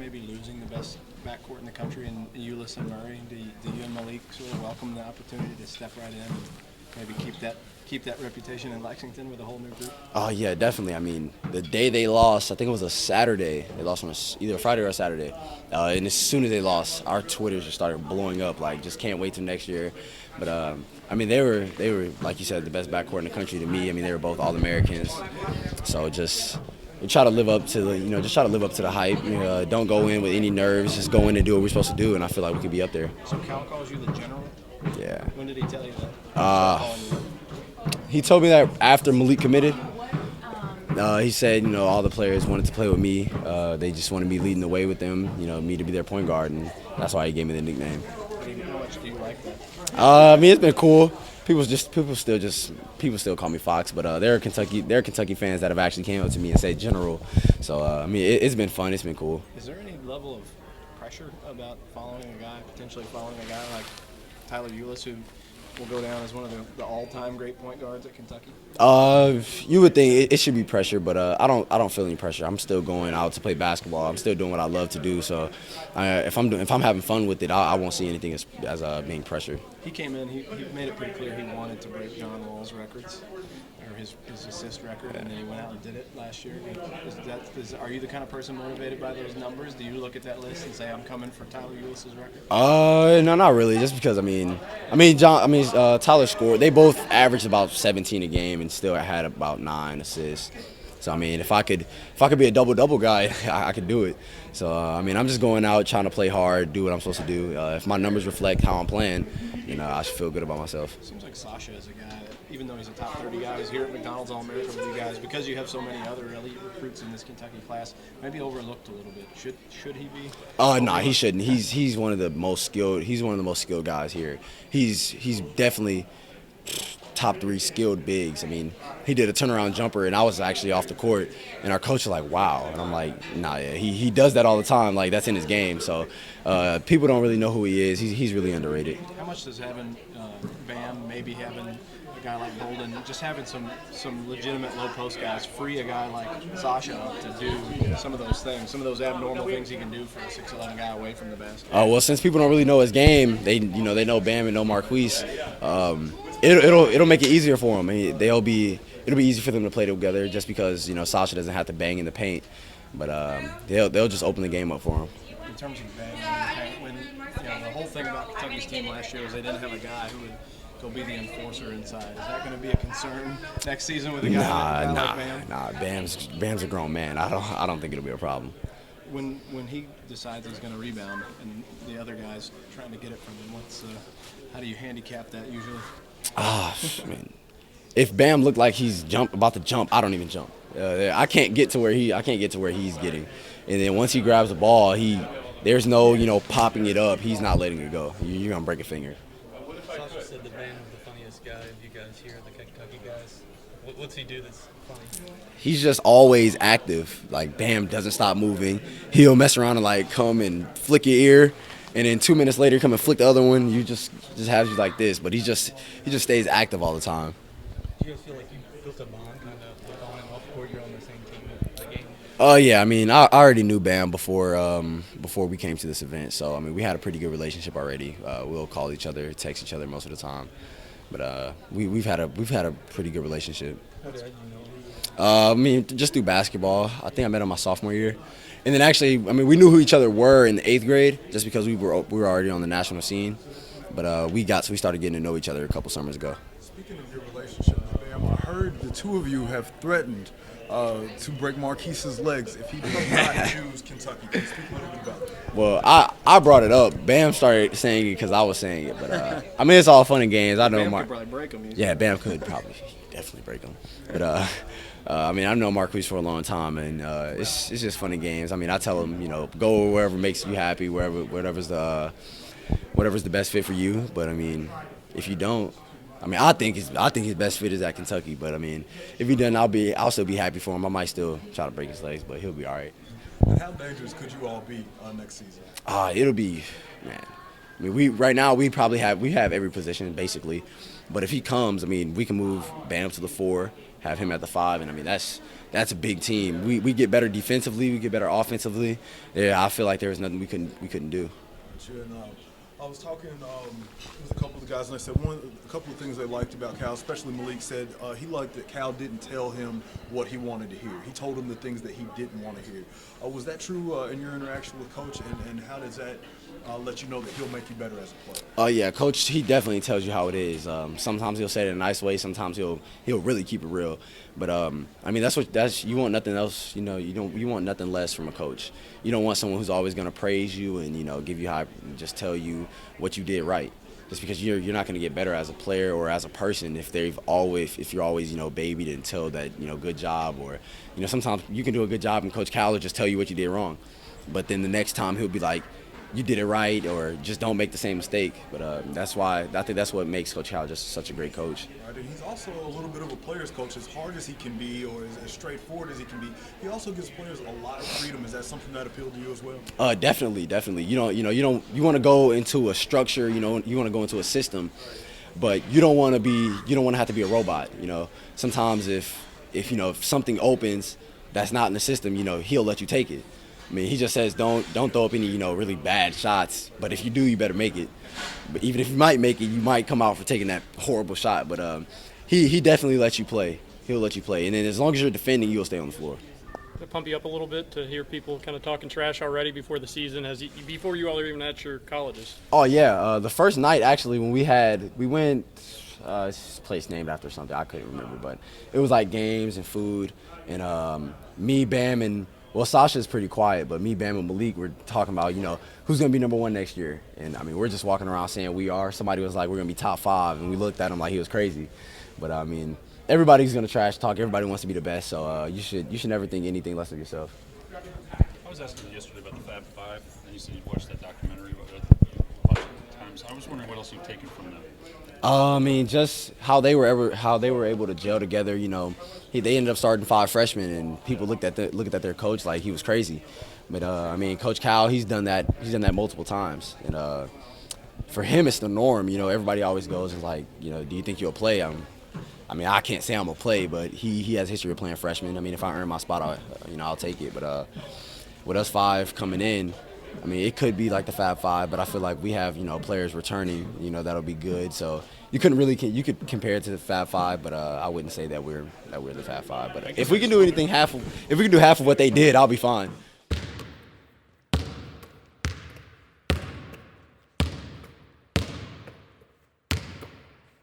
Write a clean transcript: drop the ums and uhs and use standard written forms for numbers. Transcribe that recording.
maybe losing the best backcourt in the country in Ulis and Murray? Do you and Malik sort of welcome the opportunity to step right in and maybe keep that reputation in Lexington with a whole new group? Oh, yeah, definitely. I mean, the day they lost, I think it was a Saturday. They lost on either a Friday or a Saturday. And as soon as they lost, our Twitters just started blowing up, like, just can't wait till next year. But, I mean, they were, like you said, the best backcourt in the country to me. I mean, they were both All-Americans. So just try to live up to the hype. Don't go in with any nerves. Just go in and do what we're supposed to do, and I feel like we could be up there. So Cal calls you the general? Yeah. When did he tell you that? He told me that after Malik committed. He said, all the players wanted to play with me. They just wanted me leading the way with them, me to be their point guard, and that's why he gave me the nickname. How much do you like that? I mean, it's been cool. People still call me Fox, but there are Kentucky fans that have actually came up to me and said General. So I mean, it's been fun. It's been cool. Is there any level of pressure about potentially following a guy like Tyler Ulis, who will go down as one of the all-time great point guards at Kentucky? You would think it should be pressure, but I don't feel any pressure. I'm still going out to play basketball. I'm still doing what I love to do. So if I'm having fun with it, I won't see anything as being pressure. He came in. He made it pretty clear he wanted to break John Wall's records, or his assist record, and then he went out and did it last year. Are you the kind of person motivated by those numbers? Do you look at that list and say, "I'm coming for Tyler Ulis's record"? No, not really. Just because Tyler scored. They both averaged about 17 a game and still had about 9 assists. So I mean, if I could be a double guy, I could do it. So I mean, I'm just going out trying to play hard, do what I'm supposed to do. If my numbers reflect how I'm playing, I should feel good about myself. Seems like Sasha is a guy that, even though he's a top 30 guy, he's here at McDonald's All-American with you guys, because you have so many other elite recruits in this Kentucky class, maybe overlooked a little bit. Should he be? No, he shouldn't. He's one of the most skilled. He's one of the most skilled guys here. He's definitely top 3 skilled bigs. I mean, he did a turnaround jumper, and I was actually off the court, and our coach was like, "Wow," and I'm like, "Nah, yeah, he does that all the time. Like, that's in his game." So people don't really know who he is. He's really underrated. How much does having Bam, maybe having a guy like Bolden, just having some legitimate low post guys, free a guy like Sasha up to do some of those things, some of those abnormal things he can do for a 6'11" guy away from the basket? Well, since people don't really know his game, they know Bam and know Marquise. It'll make it easier for them. I mean, it'll be easy for them to play together just because Sasha doesn't have to bang in the paint, but they'll just open the game up for him. In terms of banging in the paint, when the whole thing about Kentucky's team last year was they didn't have a guy who would go be the enforcer inside. Is that going to be a concern next season with a guy like Bam? Nah. Bam's a grown man. I don't think it'll be a problem. When he decides he's going to rebound and the other guy's trying to get it from him, how do you handicap that usually? I mean, if Bam looked like he's about to jump, I don't even jump. I can't get to where he's getting. And then once he grabs the ball, there's no popping it up. He's not letting it go. You're gonna break a finger. Sasha said that Bam is the funniest guy of you guys here, the Kentucky guys. What's he do that's funny? He's just always active. Like, Bam doesn't stop moving. He'll mess around and like come and flick your ear, and then 2 minutes later come and flick the other one. You just have you like this, but he just stays active all the time. Do you guys feel like you built a bond kind of with on and off court? You're on the same team at the game? Oh yeah, I mean, I already knew Bam before we came to this event, so I mean, we had a pretty good relationship already. We'll call each other, text each other most of the time, but we've had a pretty good relationship. How did you know? I mean, just through basketball. I think I met him my sophomore year, and then actually, I mean, we knew who each other were in the 8th grade, just because we were already on the national scene. But we started getting to know each other a couple summers ago. Speaking of your relationship with Bam, I heard the two of you have threatened to break Marquise's legs if he does not choose Kentucky. Can you speak a little bit about that? Well, I brought it up. Bam started saying it because I was saying it, but I mean, it's all fun and games. I know Bam could probably break him. Yeah, Bam could probably definitely break him. But I mean, I've known Marquise for a long time, and it's just fun and games. I mean, I tell him, go wherever makes you happy, whatever's the best fit for you. But I mean, if you don't, I mean, I think his best fit is at Kentucky. But I mean, if he doesn't, I'll still be happy for him. I might still try to break his legs, but he'll be all right. And how dangerous could you all be next season? It'll be, man. I mean, we have every position basically, but if he comes, I mean, we can move Bam to the 4, have him at the 5, and I mean that's a big team. We get better defensively, we get better offensively. Yeah, I feel like there was nothing we couldn't do. And, I was talking with a couple of the guys, and I said a couple of things they liked about Cal, especially Malik said he liked that Cal didn't tell him what he wanted to hear. He told him the things that he didn't want to hear. Was that true in your interaction with Coach, and how does that let you know that he'll make you better as a player? Oh yeah, Coach, he definitely tells you how it is. Sometimes he'll say it in a nice way. Sometimes he'll really keep it real. But I mean, that's you want nothing else. You want nothing less from a coach. You don't want someone who's always going to praise you and give you high, just tell you what you did right. Just because you're not going to get better as a player or as a person if you're always babied and told that good job, or sometimes you can do a good job and Coach Cal will just tell you what you did wrong. But then the next time he'll be like, you did it right, or just don't make the same mistake. But that's why I think that's what makes Coach Cal just such a great coach. Right, and he's also a little bit of a player's coach. As hard as he can be, or as straightforward as he can be, he also gives players a lot of freedom. Is that something that appealed to you as well? Definitely. You want to go into a structure. You want to go into a system, but you don't want to have to be a robot. Sometimes if something opens that's not in the system, he'll let you take it. I mean, he just says don't throw up any really bad shots. But if you do, you better make it. But even if you might make it, you might come out for taking that horrible shot. But he definitely lets you play. He'll let you play, and then as long as you're defending, you'll stay on the floor. Does it pump you up a little bit to hear people kind of talking trash already before the season, before you all are even at your colleges? Oh yeah, the first night actually when we went. This place named after something I couldn't remember, but it was like games and food, and me, Bam, and Sasha's pretty quiet, but me, Bam, and Malik were talking about who's gonna be number 1 next year, and I mean we're just walking around saying we are. Somebody was like we're gonna be top 5, and we looked at him like he was crazy, but I mean everybody's gonna trash talk. Everybody wants to be the best, so you should never think anything less of yourself. I was asking you yesterday about the Fab Five, and you said you watched that documentary a bunch of times. I was wondering what else you've taken from that. I mean, just how they were able to gel together. They ended up starting 5 freshmen, and people looked at their coach like he was crazy. But I mean, Coach Cal, he's done that multiple times, and for him, it's the norm. Everybody always goes and like, do you think you'll play? I mean, I can't say I'm gonna play, but he has a history of playing freshmen. I mean, if I earn my spot, I'll take it. But with us 5 coming in, I mean, it could be like the Fab 5, but I feel like we have, players returning, that'll be good. So you could compare it to the Fab 5, but I wouldn't say that we're the Fab 5. But if we can do half of what they did, I'll be fine.